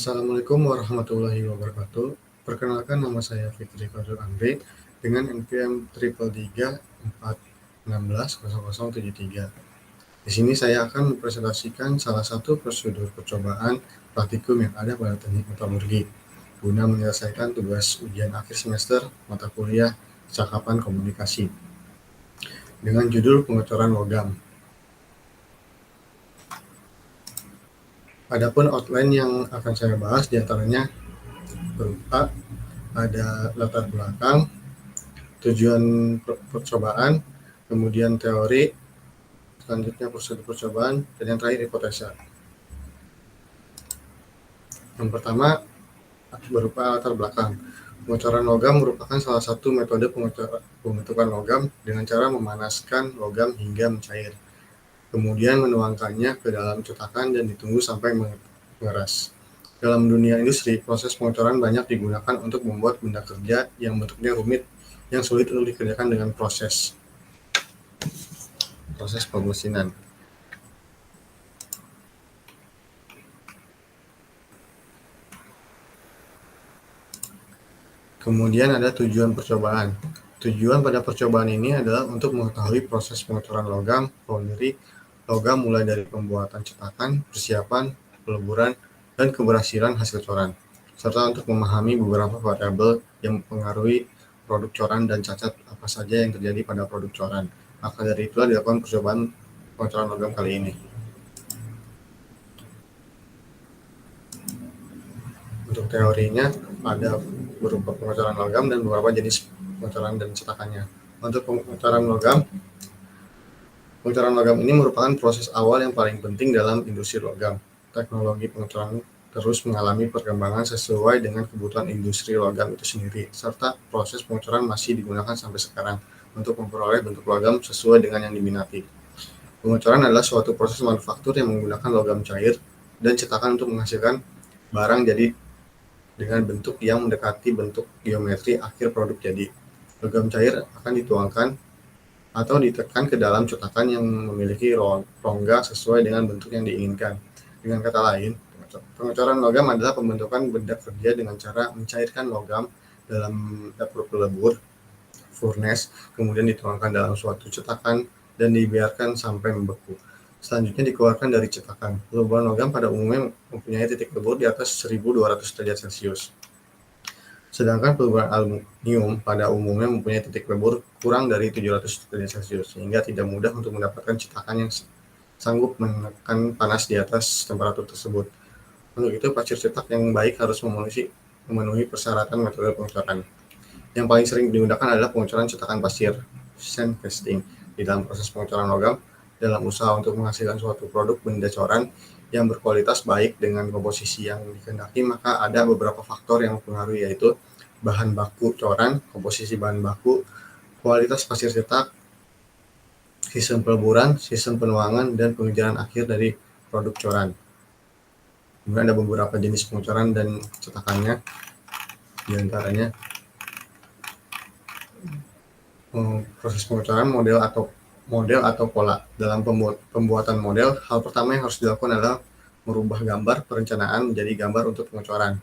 Assalamualaikum warahmatullahi wabarakatuh. Perkenalkan, nama saya Fikri Fadil Andre dengan NPM 33346600073. Di sini saya akan mempresentasikan salah satu prosedur percobaan praktikum yang ada pada teknik metalurgi guna menyelesaikan tugas ujian akhir semester mata kuliah cakapan komunikasi dengan judul pengecoran logam. Adapun outline yang akan saya bahas diantaranya berupa ada latar belakang, tujuan percobaan, kemudian teori, selanjutnya prosedur percobaan, dan yang terakhir hipotesa. Yang pertama berupa latar belakang. Pengecoran logam merupakan salah satu metode pembentukan logam dengan cara memanaskan logam hingga mencair, kemudian menuangkannya ke dalam cetakan dan ditunggu sampai mengeras. Dalam dunia industri, proses pengecoran banyak digunakan untuk membuat benda kerja yang bentuknya rumit yang sulit untuk dikerjakan dengan proses pemesinan. Kemudian ada tujuan percobaan. Tujuan pada percobaan ini adalah untuk mengetahui proses pengecoran logam, dari logam mulai dari pembuatan cetakan, persiapan, peleburan, dan keberhasilan hasil coran, serta untuk memahami beberapa variabel yang mempengaruhi produk coran dan cacat apa saja yang terjadi pada produk coran. Maka dari itulah dilakukan percobaan pengecoran logam kali ini. Untuk teorinya ada berupa pengecoran logam dan beberapa jenis pengecoran dan cetakannya. Untuk pengecoran logam ini merupakan proses awal yang paling penting dalam industri logam. Teknologi pengecoran terus mengalami perkembangan sesuai dengan kebutuhan industri logam itu sendiri, serta proses pengecoran masih digunakan sampai sekarang untuk memperoleh bentuk logam sesuai dengan yang diminati. Pengecoran adalah suatu proses manufaktur yang menggunakan logam cair dan cetakan untuk menghasilkan barang jadi dengan bentuk yang mendekati bentuk geometri akhir produk jadi. Logam cair akan dituangkan atau ditekan ke dalam cetakan yang memiliki rongga sesuai dengan bentuk yang diinginkan. Dengan kata lain, pengecoran logam adalah pembentukan benda kerja dengan cara mencairkan logam dalam dapur pelebur, furnace, kemudian dituangkan dalam suatu cetakan dan dibiarkan sampai membeku. Selanjutnya dikeluarkan dari cetakan. Peleburan logam pada umumnya mempunyai titik lebur di atas 1200 derajat Celcius. Sedangkan peleburan aluminium pada umumnya mempunyai titik lebur kurang dari 700 derajat Celcius, sehingga tidak mudah untuk mendapatkan cetakan yang sanggup menekan panas di atas temperatur tersebut. Untuk itu, pasir cetak yang baik harus memenuhi persyaratan metode pengecoran. Yang paling sering digunakan adalah pengecoran cetakan pasir, sand casting. Di dalam proses pengecoran logam, dalam usaha untuk menghasilkan suatu produk benda coran yang berkualitas baik dengan komposisi yang dikehendaki, maka ada beberapa faktor yang mempengaruhi, yaitu bahan baku coran, komposisi bahan baku, kualitas pasir cetak, sistem peleburan, sistem penuangan, dan pengejaran akhir dari produk coran. Kemudian ada beberapa jenis pengecoran dan cetakannya, diantaranya proses pengecoran model atau pola. Dalam pembuatan model, hal pertama yang harus dilakukan adalah merubah gambar perencanaan menjadi gambar untuk pengecoran.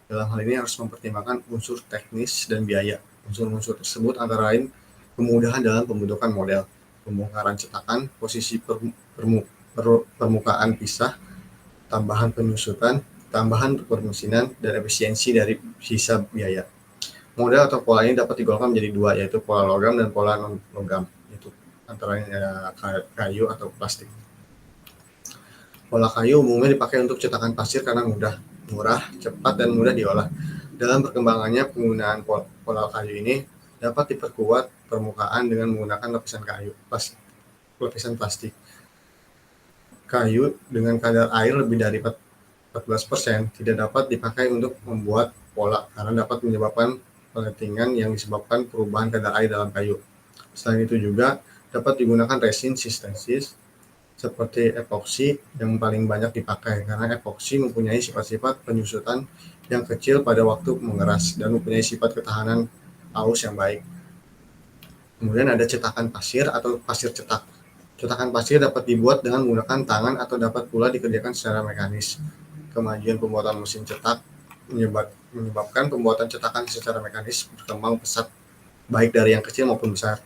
Dalam hal ini harus mempertimbangkan unsur teknis dan biaya. Unsur-unsur tersebut antara lain kemudahan dalam pembentukan model, pembongkaran cetakan, posisi permukaan pisah, tambahan penyusutan, tambahan permesinan, dan efisiensi dari sisa biaya. Model atau pola ini dapat digolongkan menjadi dua, yaitu pola logam dan pola non-logam, yaitu antara lain kayu atau plastik. Pola kayu umumnya dipakai untuk cetakan pasir karena mudah, murah, cepat, dan mudah diolah. Dalam perkembangannya, penggunaan pola kayu ini dapat diperkuat permukaan dengan menggunakan lapisan plastik. Kayu dengan kadar air lebih dari 14% tidak dapat dipakai untuk membuat pola karena dapat menyebabkan pengetingan yang disebabkan perubahan kadar air dalam kayu. Selain itu juga dapat digunakan resin sintetis seperti epoksi yang paling banyak dipakai karena epoksi mempunyai sifat-sifat penyusutan yang kecil pada waktu mengeras dan mempunyai sifat ketahanan aus yang baik. Kemudian ada cetakan pasir atau pasir cetak. Cetakan pasir dapat dibuat dengan menggunakan tangan atau dapat pula dikerjakan secara mekanis. kemajuan pembuatan mesin cetak menyebabkan pembuatan cetakan secara mekanis berkembang pesat, baik dari yang kecil maupun besar.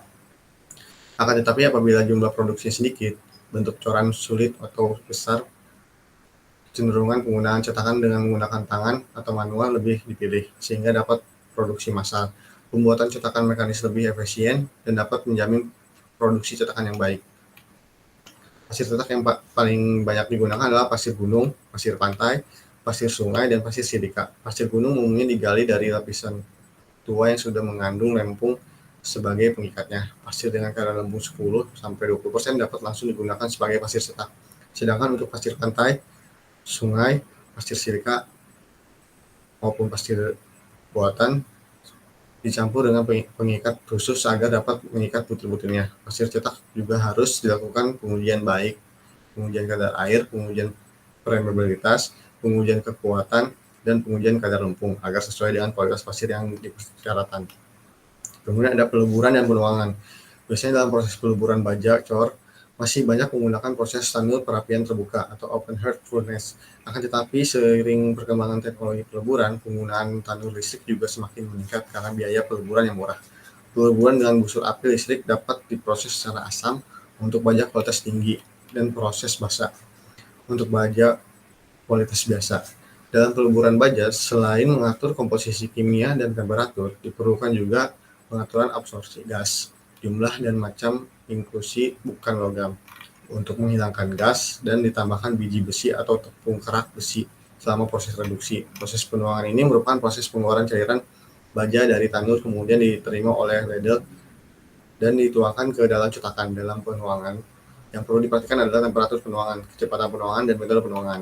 Akan tetapi apabila jumlah produksi sedikit, bentuk coran sulit atau besar, cenderungan penggunaan cetakan dengan menggunakan tangan atau manual lebih dipilih, sehingga dapat produksi massal. Pembuatan cetakan mekanis lebih efisien dan dapat menjamin produksi cetakan yang baik. Pasir cetak yang paling banyak digunakan adalah pasir gunung, pasir pantai, pasir sungai, dan pasir silika. Pasir gunung umumnya digali dari lapisan tua yang sudah mengandung lempung sebagai pengikatnya. Pasir dengan kadar lempung 10-20% dapat langsung digunakan sebagai pasir cetak. Sedangkan untuk pasir pantai, sungai, pasir silika, maupun pasir buatan dicampur dengan pengikat khusus agar dapat mengikat butir-butirnya. Pasir cetak juga harus dilakukan pengujian baik, pengujian kadar air, pengujian permeabilitas, pengujian kekuatan, dan pengujian kadar lempung agar sesuai dengan kualitas pasir yang dipersyaratkan. Kemudian ada peluburan dan penuangan. Biasanya dalam proses peluburan baja, cor, masih banyak menggunakan proses tanur perapian terbuka atau open hearth furnace. Akan tetapi seiring perkembangan teknologi peleburan, penggunaan tanur listrik juga semakin meningkat karena biaya peleburan yang murah. Peleburan dengan busur api listrik dapat diproses secara asam untuk baja kualitas tinggi dan proses basah untuk baja kualitas biasa. Dalam peleburan baja, selain mengatur komposisi kimia dan temperatur, diperlukan juga pengaturan absorpsi gas, jumlah dan macam inklusi bukan logam untuk menghilangkan gas dan ditambahkan biji besi atau tepung kerak besi selama proses reduksi. Proses penuangan ini merupakan proses pengeluaran cairan baja dari tanur kemudian diterima oleh ladle dan dituangkan ke dalam cetakan. Dalam penuangan, yang perlu diperhatikan adalah temperatur penuangan, kecepatan penuangan, dan metode penuangan.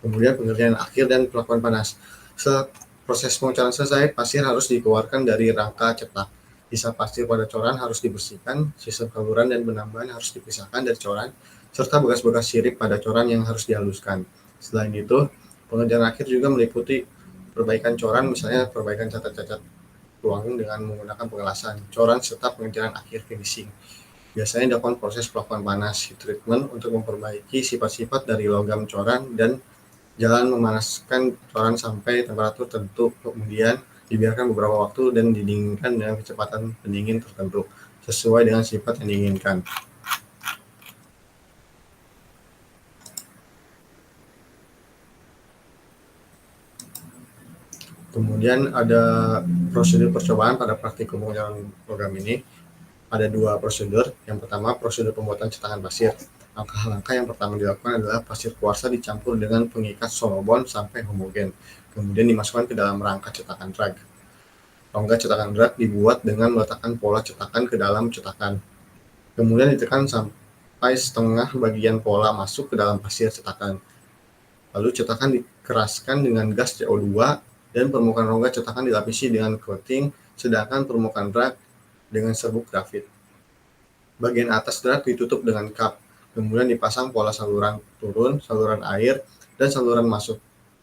Kemudian pengerjaan akhir dan perlakuan panas. Setelah proses pengecoran selesai, pasir harus dikeluarkan dari rangka cetak. Sisa pasir pada coran harus dibersihkan, sistem kaluran dan penambahan harus dipisahkan dari coran, serta bekas-bekas sirip pada coran yang harus dihaluskan. Selain itu, pengerjaan akhir juga meliputi perbaikan coran, misalnya perbaikan cacat-cacat ruang dengan menggunakan pengelasan coran serta pengerjaan akhir finishing. Biasanya dilakukan proses pelakuan panas, heat treatment, untuk memperbaiki sifat-sifat dari logam coran dan jalan memanaskan coran sampai temperatur tertentu, kemudian dibiarkan beberapa waktu dan didinginkan dengan kecepatan pendingin tertentu sesuai dengan sifat yang diinginkan. Kemudian ada prosedur percobaan pada praktikum pengecoran logam ini. Ada dua prosedur. Yang pertama, prosedur pembuatan cetakan pasir. Langkah-langkah yang pertama dilakukan adalah pasir kuarsa dicampur dengan pengikat solobon sampai homogen, kemudian dimasukkan ke dalam rangka cetakan drag. Rongga cetakan drag dibuat dengan meletakkan pola cetakan ke dalam cetakan, kemudian ditekan sampai setengah bagian pola masuk ke dalam pasir cetakan. Lalu cetakan dikeraskan dengan gas CO2 dan permukaan rongga cetakan dilapisi dengan coating, sedangkan permukaan drag dengan serbuk grafit. Bagian atas drag ditutup dengan cup, kemudian dipasang pola saluran turun, saluran air, dan saluran masuk,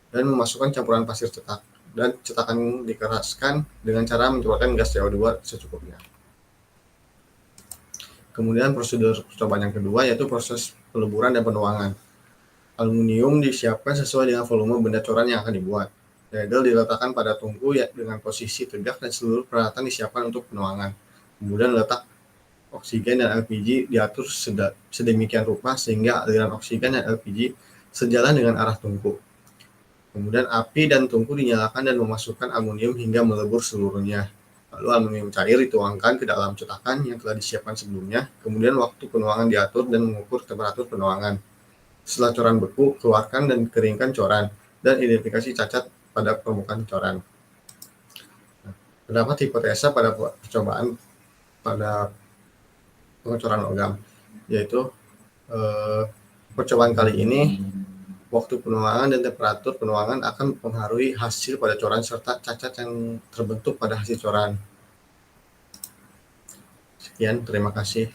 dan memasukkan campuran pasir cetak, dan cetakan dikeraskan dengan cara mencurahkan gas CO2 secukupnya. Kemudian prosedur percobaan yang kedua yaitu proses peleburan dan penuangan. Aluminium disiapkan sesuai dengan volume benda coran yang akan dibuat. Ladle diletakkan pada tungku dengan posisi tegak dan seluruh peralatan disiapkan untuk penuangan. Kemudian letak oksigen dan LPG diatur sedemikian rupa sehingga aliran oksigen dan LPG sejalan dengan arah tungku. Kemudian api dan tungku dinyalakan dan memasukkan aluminium hingga melebur seluruhnya. Lalu aluminium cair dituangkan ke dalam cetakan yang telah disiapkan sebelumnya. Kemudian waktu penuangan diatur dan mengukur temperatur penuangan. Setelah coran beku, keluarkan dan keringkan coran dan identifikasi cacat pada permukaan coran. Terdapat hipotesa pada percobaan pada pengecoran logam, yaitu percobaan kali ini waktu penuangan dan temperatur penuangan akan mempengaruhi hasil pada coran serta cacat yang terbentuk pada hasil coran. Sekian, terima kasih.